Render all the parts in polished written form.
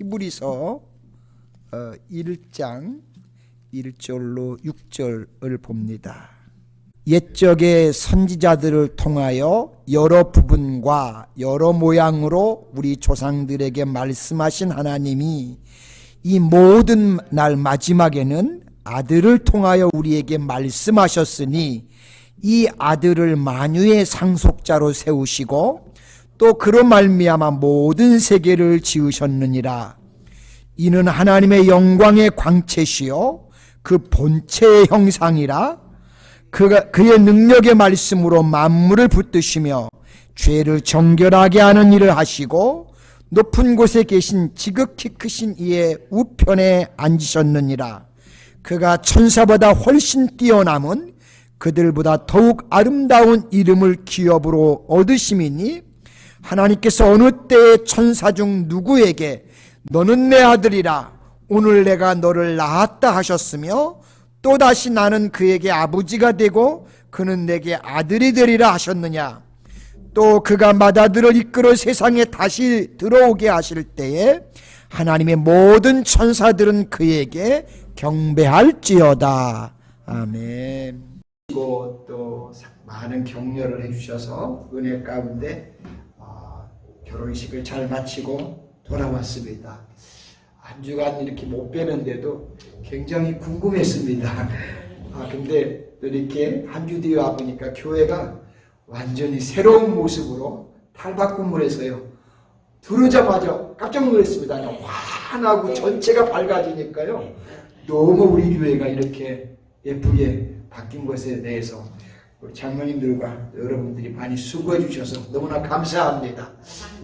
히브리서 1장 1절로 6절을 봅니다. 옛적의 선지자들을 통하여 여러 부분과 여러 모양으로 우리 조상들에게 말씀하신 하나님이 이 모든 날 마지막에는 아들을 통하여 우리에게 말씀하셨으니 이 아들을 만유의 상속자로 세우시고 또 그로 말미암아 모든 세계를 지으셨느니라. 이는 하나님의 영광의 광채시요 그 본체의 형상이라. 그의 능력의 말씀으로 만물을 붙드시며 죄를 정결하게 하는 일을 하시고 높은 곳에 계신 지극히 크신 이의 우편에 앉으셨느니라. 그가 천사보다 훨씬 뛰어남은 그들보다 더욱 아름다운 이름을 기업으로 얻으심이니 하나님께서 어느 때에 천사 중 누구에게 너는 내 아들이라 오늘 내가 너를 낳았다 하셨으며 또다시 나는 그에게 아버지가 되고 그는 내게 아들이 되리라 하셨느냐. 또 그가 맏아들을 이끌어 세상에 다시 들어오게 하실 때에 하나님의 모든 천사들은 그에게 경배할지어다. 아멘. 또 많은 격려를 해주셔서 은혜 가운데 결혼식을 잘 마치고 돌아왔습니다. 한 주간 이렇게 못 뵈는데도 굉장히 궁금했습니다. 근데 또 이렇게 한 주 뒤에 와보니까 교회가 완전히 새로운 모습으로 탈바꿈을 해서요. 들어오자마자 깜짝 놀랐습니다. 그냥 환하고 전체가 밝아지니까요. 너무 우리 교회가 이렇게 예쁘게 바뀐 것에 대해서 우리 장로님들과 여러분들이 많이 수고해 주셔서 너무나 감사합니다.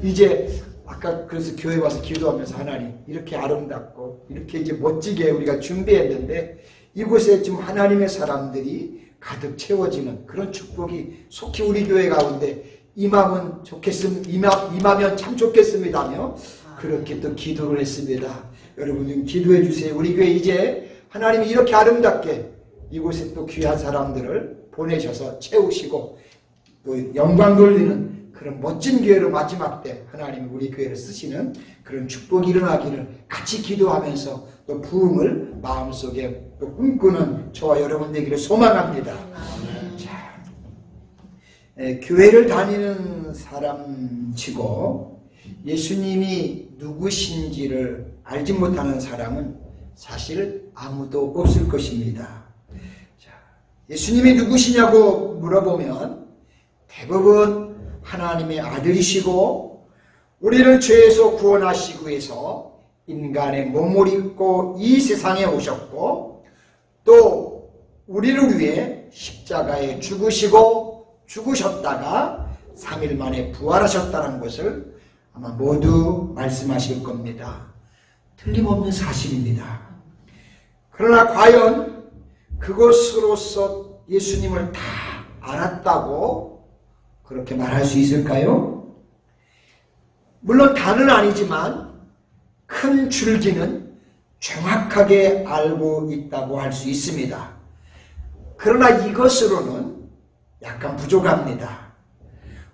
이제 아까 그래서 교회 와서 기도하면서 하나님 이렇게 아름답고 이렇게 이제 멋지게 우리가 준비했는데 이곳에 지금 하나님의 사람들이 가득 채워지는 그런 축복이 속히 우리 교회 가운데 임하면 참 좋겠습니다며 그렇게 또 기도를 했습니다. 여러분 기도해 주세요. 우리 교회 이제 하나님이 이렇게 아름답게 이곳에 또 귀한 사람들을 보내셔서 채우시고 또 영광 돌리는 그런 멋진 교회로 마지막 때 하나님이 우리 교회를 쓰시는 그런 축복이 일어나기를 같이 기도하면서 또 부흥을 마음속에 또 꿈꾸는 저와 여러분 되기를 소망합니다. 자, 교회를 다니는 사람치고 예수님이 누구신지를 알지 못하는 사람은 사실 아무도 없을 것입니다. 자, 예수님이 누구시냐고 물어보면 대부분 하나님의 아들이시고 우리를 죄에서 구원하시기 위해서 인간의 몸을 입고 이 세상에 오셨고 또 우리를 위해 십자가에 죽으셨다가 3일 만에 부활하셨다는 것을 아마 모두 말씀하실 겁니다. 틀림없는 사실입니다. 그러나 과연 그것으로서 예수님을 다 알았다고 그렇게 말할 수 있을까요? 물론 다는 아니지만 큰 줄기는 정확하게 알고 있다고 할 수 있습니다. 그러나 이것으로는 약간 부족합니다.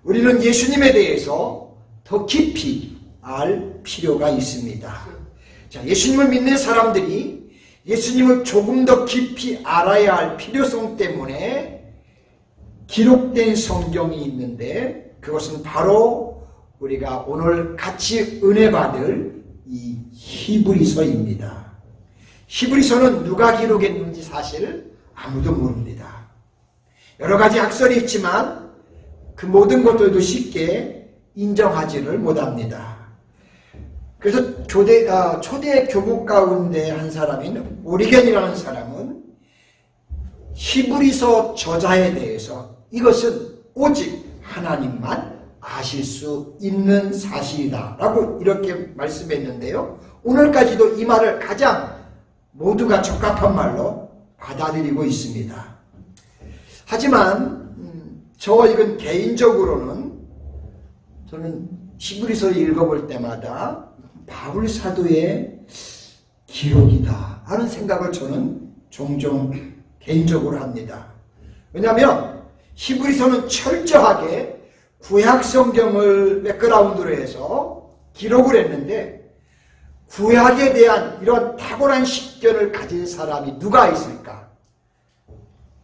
우리는 예수님에 대해서 더 깊이 알 필요가 있습니다. 자, 예수님을 믿는 사람들이 예수님을 조금 더 깊이 알아야 할 필요성 때문에 기록된 성경이 있는데 그것은 바로 우리가 오늘 같이 은혜 받을 이 히브리서입니다. 히브리서는 누가 기록했는지 사실 아무도 모릅니다. 여러 가지 학설이 있지만 그 모든 것들도 쉽게 인정하지를 못합니다. 그래서 초대 교국 가운데 한 사람인 오리겐이라는 사람은 히브리서 저자에 대해서 이것은 오직 하나님만 아실 수 있는 사실이다 라고 이렇게 말씀했는데요. 오늘까지도 이 말을 가장 모두가 적합한 말로 받아들이고 있습니다. 하지만 이건 개인적으로는 저는 히브리서를 읽어볼 때마다 바울 사도의 기록이다 하는 생각을 저는 종종 개인적으로 합니다. 왜냐하면 히브리서는 철저하게 구약 성경을 백그라운드로 해서 기록을 했는데 구약에 대한 이런 탁월한 식견을 가진 사람이 누가 있을까?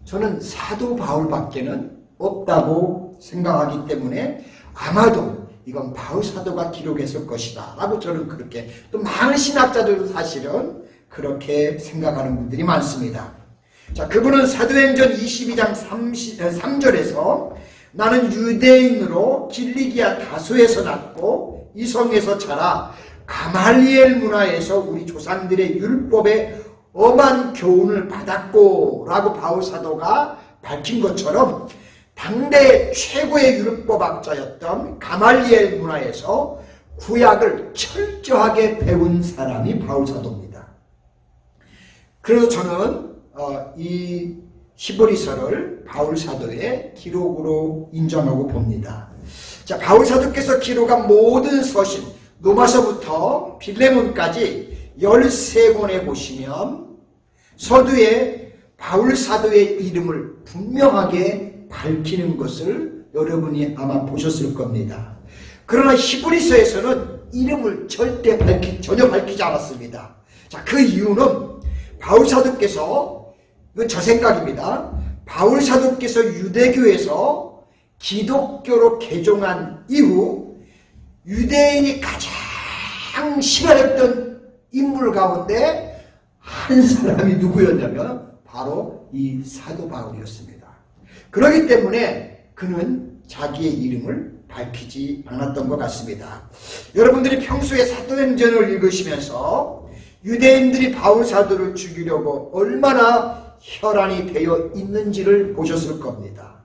저는 사도 바울밖에는 없다고 생각하기 때문에 아마도 이건 바울 사도가 기록했을 것이다 라고 저는 그렇게, 또 많은 신학자들도 사실은 그렇게 생각하는 분들이 많습니다. 자, 그분은 사도행전 22장 3절에서 나는 유대인으로 길리기아 다소에서 났고 이성에서 자라 가말리엘 문화에서 우리 조상들의 율법에 엄한 교훈을 받았고 라고 바울 사도가 밝힌 것처럼 당대 최고의 율법학자였던 가말리엘 문화에서 구약을 철저하게 배운 사람이 바울 사도입니다. 그래서 저는 이 히브리서를 바울 사도의 기록으로 인정하고 봅니다. 자, 바울 사도께서 기록한 모든 서신, 로마서부터 빌레몬까지 13권에 보시면 서두에 바울 사도의 이름을 분명하게 밝히는 것을 여러분이 아마 보셨을 겁니다. 그러나 히브리서에서는 이름을 전혀 밝히지 않았습니다. 자, 그 이유는 바울 사도께서, 이건 저 생각입니다. 바울 사도께서 유대교에서 기독교로 개종한 이후 유대인이 가장 싫어했던 인물 가운데 한 사람이 누구였냐면 바로 이 사도 바울이었습니다. 그렇기 때문에 그는 자기의 이름을 밝히지 않았던 것 같습니다. 여러분들이 평소에 사도행전을 읽으시면서 유대인들이 바울 사도를 죽이려고 얼마나 혈안이 되어 있는지를 보셨을 겁니다.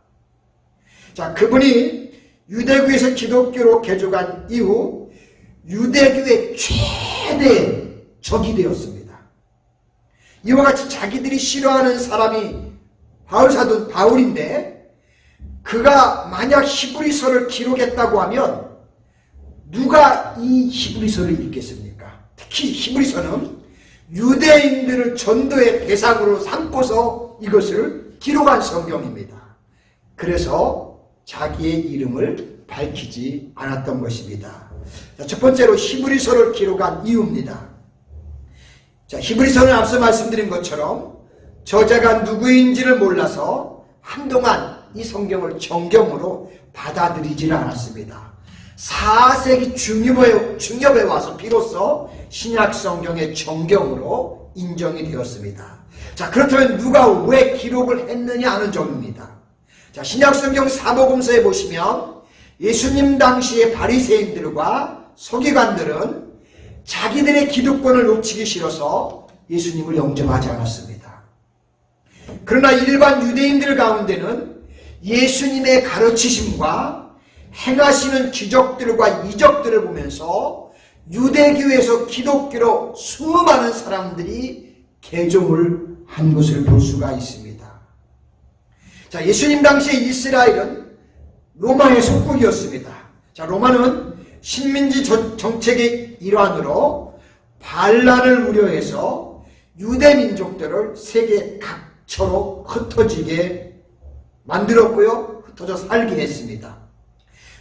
자, 그분이 유대교에서 기독교로 개종한 이후 유대교의 최대 적이 되었습니다. 이와 같이 자기들이 싫어하는 사람이 바울인데, 그가 만약 히브리서를 기록했다고 하면 누가 이 히브리서를 읽겠습니까? 특히 히브리서는 유대인들을 전도의 대상으로 삼고서 이것을 기록한 성경입니다. 그래서 자기의 이름을 밝히지 않았던 것입니다. 자, 첫 번째로 히브리서를 기록한 이유입니다. 자, 히브리서는 앞서 말씀드린 것처럼 저자가 누구인지를 몰라서 한동안 이 성경을 정경으로 받아들이지를 않았습니다. 4세기 중엽에 와서 비로소 신약 성경의 정경으로 인정이 되었습니다. 자, 그렇다면 누가 왜 기록을 했느냐 하는 점입니다. 자, 신약 성경 사복음서에 보시면 예수님 당시의 바리새인들과 서기관들은 자기들의 기득권을 놓치기 싫어서 예수님을 영접하지 않았습니다. 그러나 일반 유대인들 가운데는 예수님의 가르치심과 행하시는 기적들과 이적들을 보면서 유대교에서 기독교로 수많은 사람들이 개종을 한 것을 볼 수가 있습니다. 자, 예수님 당시에 이스라엘은 로마의 속국이었습니다. 자, 로마는 식민지 정책의 일환으로 반란을 우려해서 유대 민족들을 세계 각처로 흩어지게 만들었고요. 흩어져 살게 했습니다.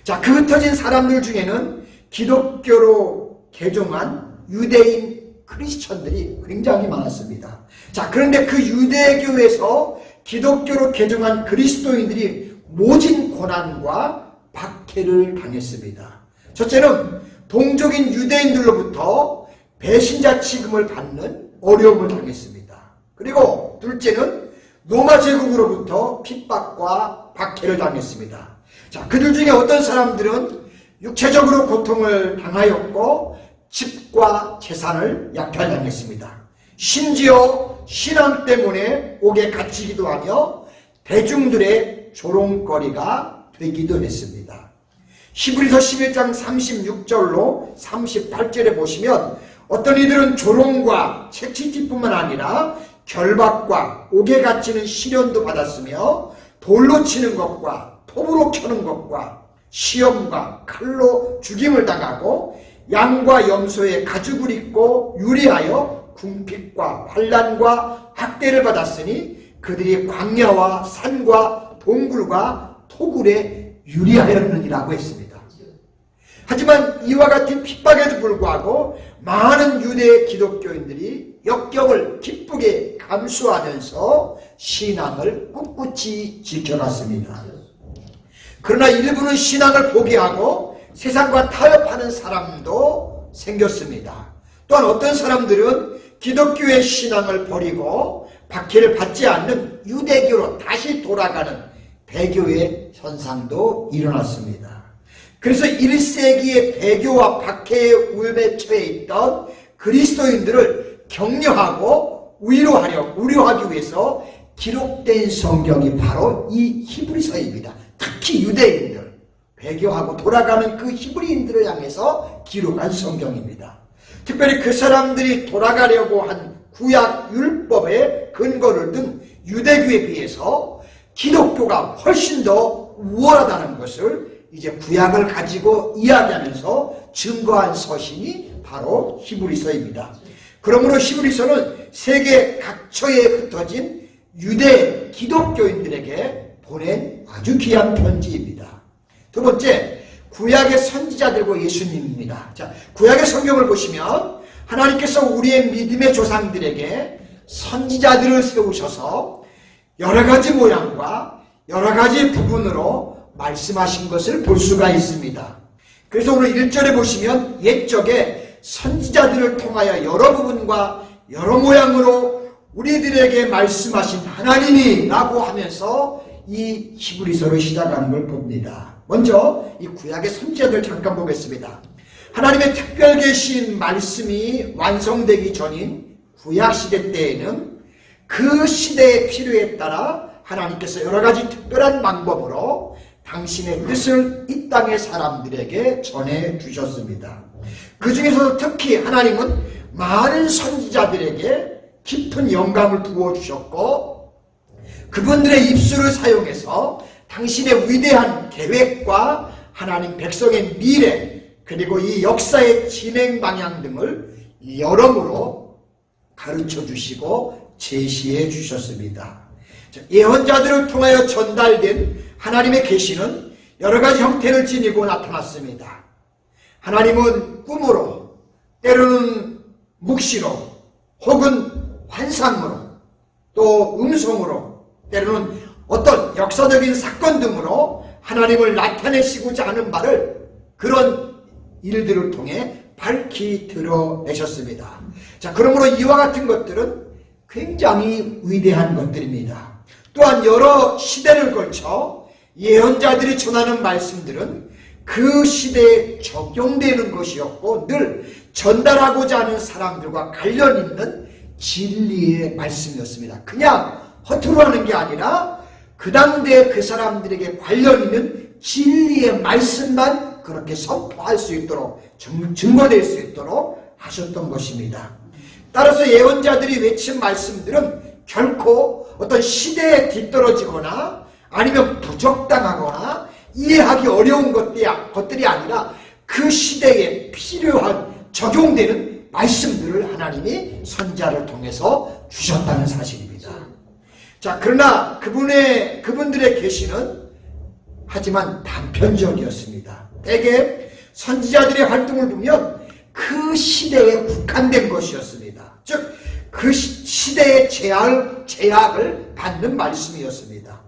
자, 그 흩어진 사람들 중에는 기독교로 개종한 유대인 크리스천들이 굉장히 많았습니다. 자, 그런데 그 유대교에서 기독교로 개종한 그리스도인들이 모진 고난과 박해를 당했습니다. 첫째는 동족인 유대인들로부터 배신자 취급을 받는 어려움을 당했습니다. 그리고 둘째는 로마 제국으로부터 핍박과 박해를 당했습니다. 자, 그들 중에 어떤 사람들은 육체적으로 고통을 당하였고 집과 재산을 약탈당했습니다. 심지어 신앙 때문에 옥에 갇히기도 하며 대중들의 조롱거리가 되기도 했습니다. 히브리서 11장 36절로 38절에 보시면 어떤 이들은 조롱과 채찍질뿐만 아니라 결박과 옥에 갇히는 시련도 받았으며 돌로 치는 것과 톱으로 켜는 것과 시험과 칼로 죽임을 당하고 양과 염소의 가죽을 입고 유리하여 궁핍과 환난과 학대를 받았으니 그들이 광야와 산과 동굴과 토굴에 유리하였느니라고 했습니다. 하지만 이와 같은 핍박에도 불구하고 많은 유대 기독교인들이 역경을 기쁘게 감수하면서 신앙을 꿋꿋이 지켜갔습니다. 그러나 일부는 신앙을 포기하고 세상과 타협하는 사람도 생겼습니다. 또한 어떤 사람들은 기독교의 신앙을 버리고 박해를 받지 않는 유대교로 다시 돌아가는 배교의 현상도 일어났습니다. 그래서 1세기의 배교와 박해의 울에 처해 있던 그리스도인들을 격려하고 우려하기 위해서 기록된 성경이 바로 이 히브리서입니다. 특히 유대인들, 배교하고 돌아가는 그 히브리인들을 향해서 기록한 성경입니다. 특별히 그 사람들이 돌아가려고 한 구약 율법의 근거를 둔 유대교에 비해서 기독교가 훨씬 더 우월하다는 것을 이제 구약을 가지고 이야기하면서 증거한 서신이 바로 히브리서입니다. 그러므로 히브리서는 세계 각처에 흩어진 유대 기독교인들에게 보낸 아주 귀한 편지입니다. 두 번째, 구약의 선지자들과 예수님입니다. 자, 구약의 성경을 보시면 하나님께서 우리의 믿음의 조상들에게 선지자들을 세우셔서 여러 가지 모양과 여러 가지 부분으로 말씀하신 것을 볼 수가 있습니다. 그래서 오늘 1절에 보시면 옛적에 선지자들을 통하여 여러 부분과 여러 모양으로 우리들에게 말씀하신 하나님이라고 하면서 이 히브리서를 시작하는 걸 봅니다. 먼저 이 구약의 선지자들 잠깐 보겠습니다. 하나님의 특별 계신 말씀이 완성되기 전인 구약시대 때에는 그 시대의 필요에 따라 하나님께서 여러 가지 특별한 방법으로 당신의 뜻을 이 땅의 사람들에게 전해주셨습니다. 그 중에서도 특히 하나님은 많은 선지자들에게 깊은 영감을 부어주셨고 그분들의 입술을 사용해서 당신의 위대한 계획과 하나님 백성의 미래 그리고 이 역사의 진행 방향 등을 여러모로 가르쳐 주시고 제시해 주셨습니다. 예언자들을 통하여 전달된 하나님의 계시는 여러 가지 형태를 지니고 나타났습니다. 하나님은 꿈으로, 때로는 묵시로, 혹은 환상으로, 또 음성으로, 때로는 어떤 역사적인 사건 등으로 하나님을 나타내시고자 하는 바를 그런 일들을 통해 밝히 드러내셨습니다. 자, 그러므로 이와 같은 것들은 굉장히 위대한 것들입니다. 또한 여러 시대를 걸쳐 예언자들이 전하는 말씀들은 그 시대에 적용되는 것이었고 늘 전달하고자 하는 사람들과 관련 있는 진리의 말씀이었습니다. 그냥 허투루 하는 게 아니라 그 당대 그 사람들에게 관련 있는 진리의 말씀만 그렇게 선포할 수 있도록 증거될 수 있도록 하셨던 것입니다. 따라서 예언자들이 외친 말씀들은 결코 어떤 시대에 뒤떨어지거나 아니면 부적당하거나 이해하기 어려운 것들이 아니라 그 시대에 필요한 적용되는 말씀들을 하나님이 선지자를 통해서 주셨다는 사실입니다. 자, 그러나 그분들의 계시는 하지만 단편적이었습니다. 대개 선지자들의 활동을 보면 그 시대에 국한된 것이었습니다. 즉, 그 시대의 제약을 받는 말씀이었습니다.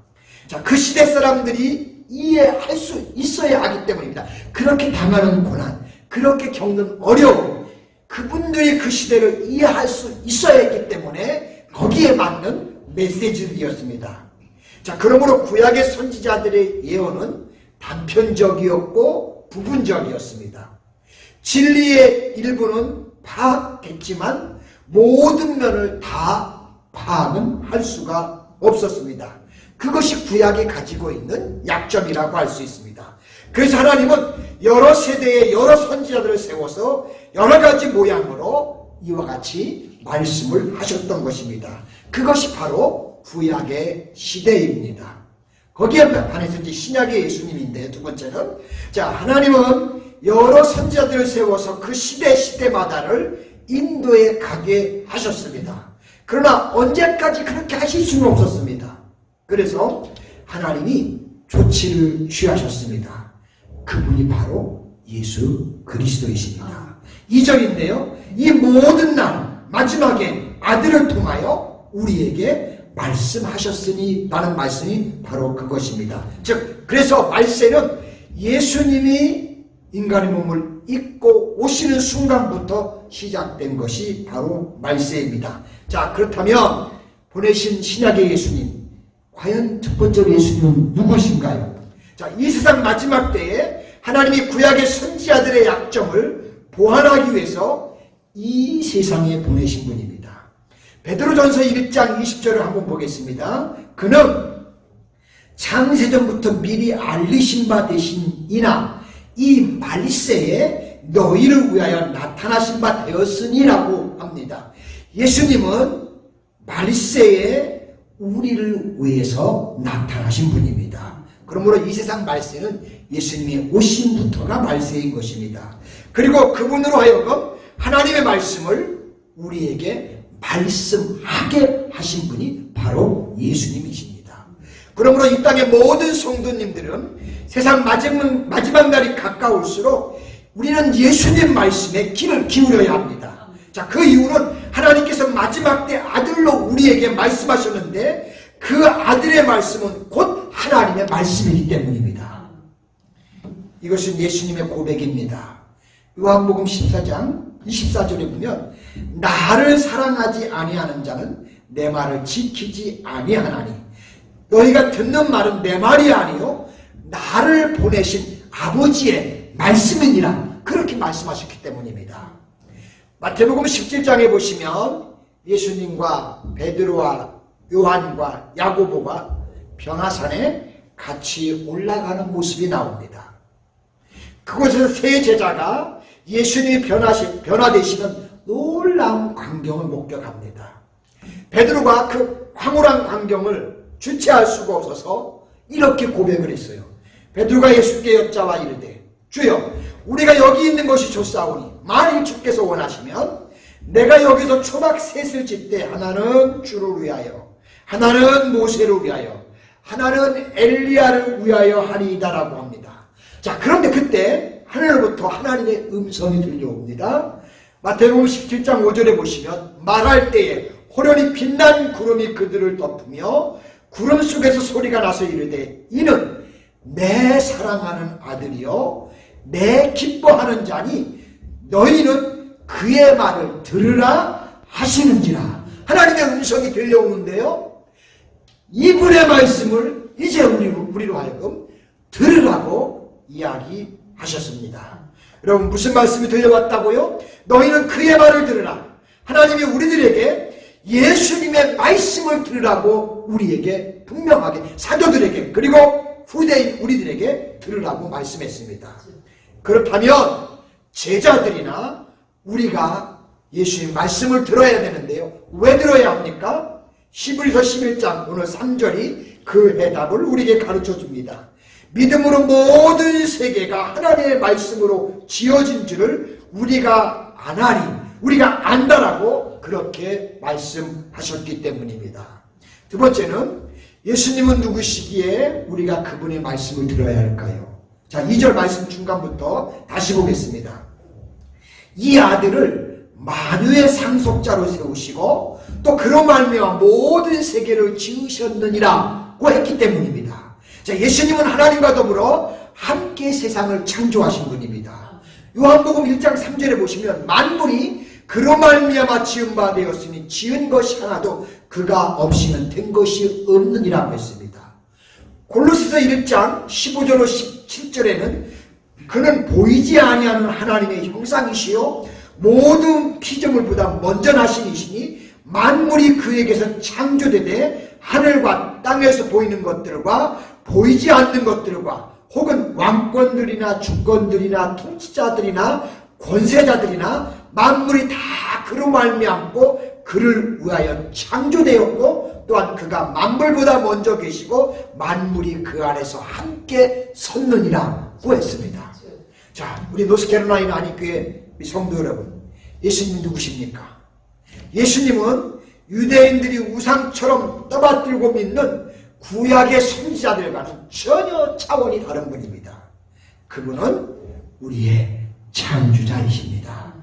자, 그 시대 사람들이 이해할 수 있어야 하기 때문입니다. 그렇게 당하는 고난, 그렇게 겪는 어려움, 그분들이 그 시대를 이해할 수 있어야 했기 때문에 거기에 맞는 메시지들이었습니다. 자, 그러므로 구약의 선지자들의 예언은 단편적이었고 부분적이었습니다. 진리의 일부는 파악했지만 모든 면을 다 파악은 할 수가 없었습니다. 그것이 구약이 가지고 있는 약점이라고 할 수 있습니다. 그래서 하나님은 여러 세대의 여러 선지자들을 세워서 여러 가지 모양으로 이와 같이 말씀을 하셨던 것입니다. 그것이 바로 구약의 시대입니다. 거기에 반해서 이제 신약의 예수님인데 두 번째는 자, 하나님은 여러 선지자들을 세워서 그 시대마다를 인도에 가게 하셨습니다. 그러나 언제까지 그렇게 하실 수는 없었습니다. 그래서 하나님이 조치를 취하셨습니다. 그분이 바로 예수 그리스도이십니다. 2절인데요. 이 모든 날 마지막에 아들을 통하여 우리에게 말씀하셨으니 라는 말씀이 바로 그것입니다. 즉 그래서 말세는 예수님이 인간의 몸을 입고 오시는 순간부터 시작된 것이 바로 말세입니다. 자, 그렇다면 보내신 신약의 예수님, 과연 첫 번째로 예수님은 누구신가요? 자, 이 세상 마지막 때에 하나님이 구약의 선지자들의 약점을 보완하기 위해서 이 세상에 보내신 분입니다. 베드로전서 1장 20절을 한번 보겠습니다. 그는 창세전부터 미리 알리신 바 되신이나 이 말세에 너희를 위하여 나타나신 바 되었으니라고 합니다. 예수님은 말세에 우리를 위해서 나타나신 분입니다. 그러므로 이 세상 말세는 예수님의 오심부터가 말세인 것입니다. 그리고 그분으로 하여금 하나님의 말씀을 우리에게 말씀하게 하신 분이 바로 예수님이십니다. 그러므로 이 땅의 모든 성도님들은 세상 마지막 날이 가까울수록 우리는 예수님 말씀에 귀를 기울여야 합니다. 자, 그 이유는 하나님께서 마지막 때 아들로 우리에게 말씀하셨는데 그 아들의 말씀은 곧 하나님의 말씀이기 때문입니다. 이것은 예수님의 고백입니다. 요한복음 14장 24절에 보면 나를 사랑하지 아니하는 자는 내 말을 지키지 아니하나니 너희가 듣는 말은 내 말이 아니요 나를 보내신 아버지의 말씀이니라 그렇게 말씀하셨기 때문입니다. 마태복음 17장에 보시면 예수님과 베드로와 요한과 야고보가 변화산에 같이 올라가는 모습이 나옵니다. 그곳에서 세 제자가 예수님이 변화되시는 놀라운 광경을 목격합니다. 베드로가 그 황홀한 광경을 주체할 수가 없어서 이렇게 고백을 했어요. 베드로가 예수께 여짜와 이르되 주여 우리가 여기 있는 것이 좋사오니 만일 주께서 원하시면 내가 여기서 초막 셋을 짓되 하나는 주를 위하여 하나는 모세를 위하여 하나는 엘리야를 위하여 하리이다라고 합니다. 자, 그런데 그때 하늘로부터 하나님의 음성이 들려옵니다. 마태복음 17장 5절에 보시면 말할 때에 호련히 빛난 구름이 그들을 덮으며 구름 속에서 소리가 나서 이르되 이는 내 사랑하는 아들이요 내 기뻐하는 자니 너희는 그의 말을 들으라 하시는지라. 하나님의 음성이 들려오는데요, 이분의 말씀을 이제 우리로 하여금 들으라고 이야기하셨습니다. 여러분, 무슨 말씀이 들려왔다고요? 너희는 그의 말을 들으라. 하나님이 우리들에게 예수님의 말씀을 들으라고 우리에게 분명하게, 사도들에게 그리고 후대인 우리들에게 들으라고 말씀했습니다. 그렇다면 제자들이나 우리가 예수님 말씀을 들어야 되는데요, 왜 들어야 합니까? 히브리서 11장 오늘 3절이 그 해답을 우리에게 가르쳐 줍니다. 믿음으로 모든 세계가 하나님의 말씀으로 지어진 줄을 우리가 아나니, 우리가 안다라고 그렇게 말씀하셨기 때문입니다. 두 번째는 예수님은 누구시기에 우리가 그분의 말씀을 들어야 할까요? 자, 2절 말씀 중간부터 다시 보겠습니다. 이 아들을 만유의 상속자로 세우시고 또 그로 말미암아 모든 세계를 지으셨느니라고 했기 때문입니다. 자, 예수님은 하나님과 더불어 함께 세상을 창조하신 분입니다. 요한복음 1장 3절에 보시면 만물이 그로 말미암아 지은 바 되었으니 지은 것이 하나도 그가 없이는 된 것이 없느니라고 했습니다. 골로새서 1장 15절로 17절에는 그는 보이지 아니하는 하나님의 형상이시요 모든 피조물보다 먼저 나신 이시니 만물이 그에게서 창조되되 하늘과 땅에서 보이는 것들과 보이지 않는 것들과 혹은 왕권들이나 주권들이나 통치자들이나 권세자들이나 만물이 다 그로 말미암고 그를 위하여 창조되었고 또한 그가 만물보다 먼저 계시고 만물이 그 안에서 함께 섰느니라고 했습니다. 자, 우리 노스캐롤라이나 한인교회 성도 여러분, 예수님 누구십니까? 예수님은 유대인들이 우상처럼 떠받들고 믿는 구약의 선지자들과는 전혀 차원이 다른 분입니다. 그분은 우리의 창조자이십니다.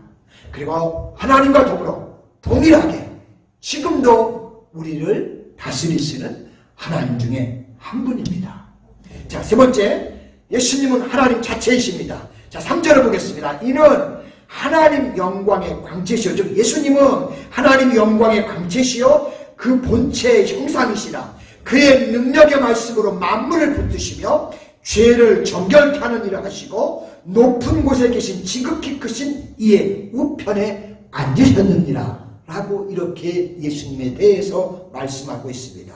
그리고 하나님과 더불어 동일하게 지금도 우리를 다스리시는 하나님 중에 한 분입니다. 자, 세 번째, 예수님은 하나님 자체이십니다. 자, 3절을 보겠습니다. 이는 하나님 영광의 광채시요, 즉 예수님은 하나님 영광의 광채시요 그 본체의 형상이시라. 그의 능력의 말씀으로 만물을 붙드시며 죄를 정결케 하는 일을 하시고 높은 곳에 계신 지극히 크신 이의 우편에 앉으셨느니라 라고 이렇게 예수님에 대해서 말씀하고 있습니다.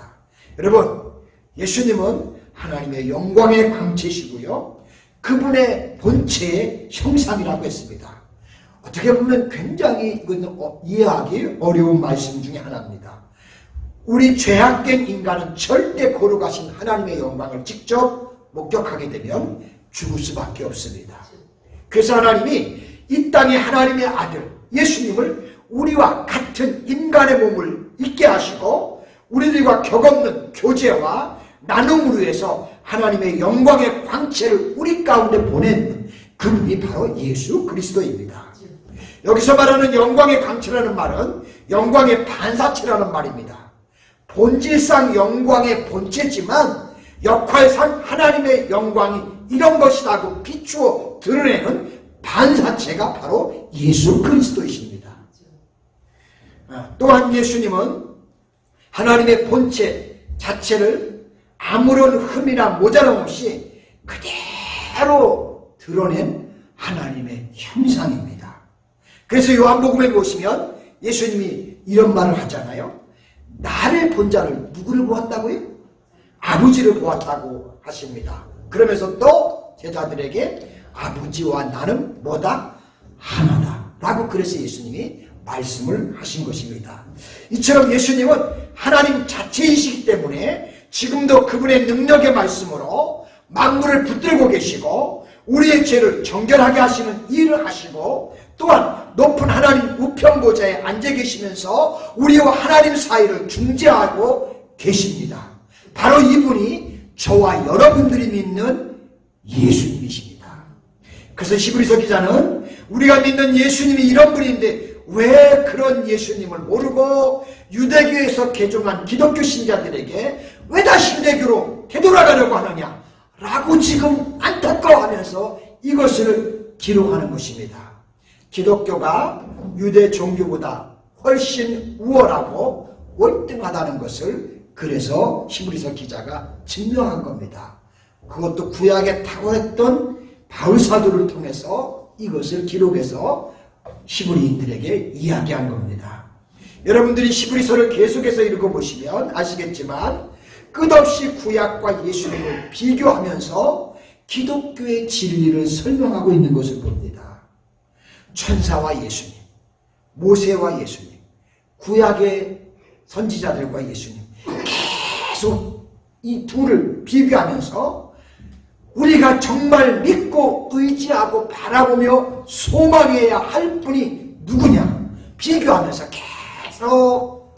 여러분, 예수님은 하나님의 영광의 광채시고요, 그분의 본체의 형상이라고 했습니다. 어떻게 보면 굉장히 이해하기 어려운 말씀 중에 하나입니다. 우리 죄악된 인간은 절대 거룩하신 하나님의 영광을 직접 목격하게 되면 죽을 수밖에 없습니다. 그래서 하나님이 이 땅에 하나님의 아들 예수님을 우리와 같은 인간의 몸을 입게 하시고 우리들과 격없는 교제와 나눔으로 해서 하나님의 영광의 광채를 우리 가운데 보낸 그분이 바로 예수 그리스도입니다. 여기서 말하는 영광의 광채라는 말은 영광의 반사체라는 말입니다. 본질상 영광의 본체지만 역할상 하나님의 영광이 이런 것이라고 비추어 드러내는 반사체가 바로 예수 그리스도이십니다. 또한 예수님은 하나님의 본체 자체를 아무런 흠이나 모자람 없이 그대로 드러낸 하나님의 형상입니다. 그래서 요한복음에 보시면 예수님이 이런 말을 하잖아요. 나를 본 자를 누구를 보았다고요? 아버지를 보았다고 하십니다. 그러면서 또 제자들에게 아버지와 나는 뭐다? 하나다 라고 그래서 예수님이 말씀을 하신 것입니다. 이처럼 예수님은 하나님 자체이시기 때문에 지금도 그분의 능력의 말씀으로 만물을 붙들고 계시고 우리의 죄를 정결하게 하시는 일을 하시고 또한 높은 하나님 우편보좌에 앉아 계시면서 우리와 하나님 사이를 중재하고 계십니다. 바로 이분이 저와 여러분들이 믿는 예수님이십니다. 그래서 히브리서 기자는 우리가 믿는 예수님이 이런 분인데 왜 그런 예수님을 모르고 유대교에서 개종한 기독교 신자들에게 왜 다시 유대교로 되돌아가려고 하느냐 라고 지금 안타까워하면서 이것을 기록하는 것입니다. 기독교가 유대 종교보다 훨씬 우월하고 월등하다는 것을 그래서 히브리서 기자가 증명한 겁니다. 그것도 구약에 탁월했던 바울사도를 통해서 이것을 기록해서 히브리인들에게 이야기한 겁니다. 여러분들이 히브리서를 계속해서 읽어보시면 아시겠지만 끝없이 구약과 예수님을 비교하면서 기독교의 진리를 설명하고 있는 것을 봅니다. 천사와 예수님, 모세와 예수님, 구약의 선지자들과 예수님 계속 이 둘을 비교하면서 우리가 정말 믿고 의지하고 바라보며 소망해야 할 분이 누구냐 비교하면서 계속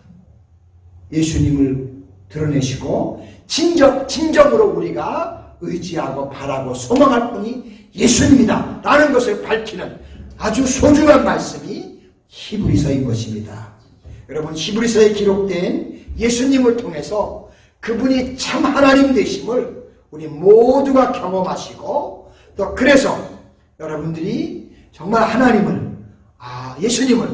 예수님을 드러내시고 진정으로 우리가 의지하고 바라고 소망할 분이 예수님이다 라는 것을 밝히는 아주 소중한 말씀이 히브리서인 것입니다. 여러분, 히브리서에 기록된 예수님을 통해서 그분이 참 하나님 되심을 우리 모두가 경험하시고 또 그래서 여러분들이 정말 하나님을 예수님을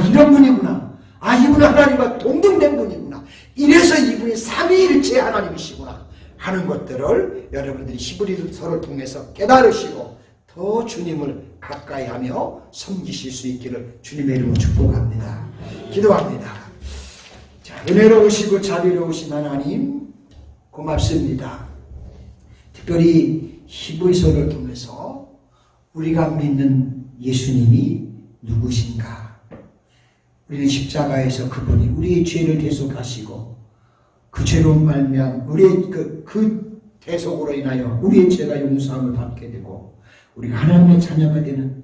이런 분이구나, 이분은 하나님과 동등된 분이구나, 이래서 이분이 삼위일체 하나님이시구나 하는 것들을 여러분들이 히브리서를 통해서 깨달으시고 더 주님을 가까이 하며 섬기실 수 있기를 주님의 이름으로 축복합니다. 기도합니다. 자, 은혜로우시고 자비로우신 하나님 고맙습니다. 특별히 히브리서를 통해서 우리가 믿는 예수님이 누구신가? 우리는 십자가에서 그분이 우리의 죄를 대속하시고 그 죄로 말미암아 우리의 그 대속으로 인하여 우리의 죄가 용서함을 받게 되고 우리가 하나님의 자녀가 되는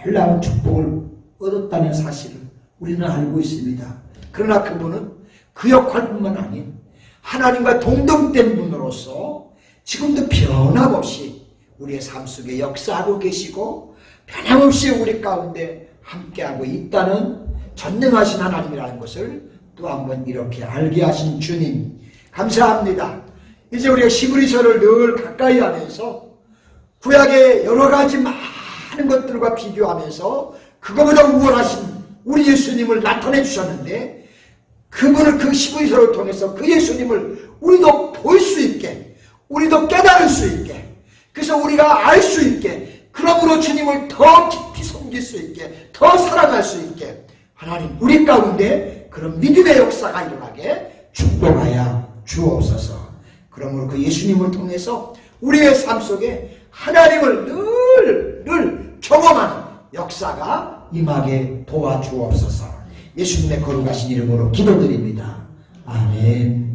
놀라운 축복을 얻었다는 사실을 우리는 알고 있습니다. 그러나 그분은 그 역할뿐만 아닌 하나님과 동등된 분으로서 지금도 변함없이 우리의 삶 속에 역사하고 계시고 변함없이 우리 가운데 함께하고 있다는 전능하신 하나님이라는 것을 또 한번 이렇게 알게 하신 주님 감사합니다. 이제 우리가 히브리서를 늘 가까이 하면서 구약의 여러 가지 많은 것들과 비교하면서 그거보다 우월하신 우리 예수님을 나타내 주셨는데 그분을 그 히브리서를 통해서 그 예수님을 우리도 볼 수 있게 우리도 깨달을 수 있게 그래서 우리가 알 수 있게 그러므로 주님을 더 깊이 섬길 수 있게 더 사랑할 수 있게 하나님 우리 가운데 그런 믿음의 역사가 일어나게 축복하여 주옵소서. 그러므로 그 예수님을 통해서 우리의 삶 속에 하나님을 늘 경험하는 역사가 임하게 도와주옵소서. 예수님의 거룩하신 이름으로 기도드립니다. 아멘.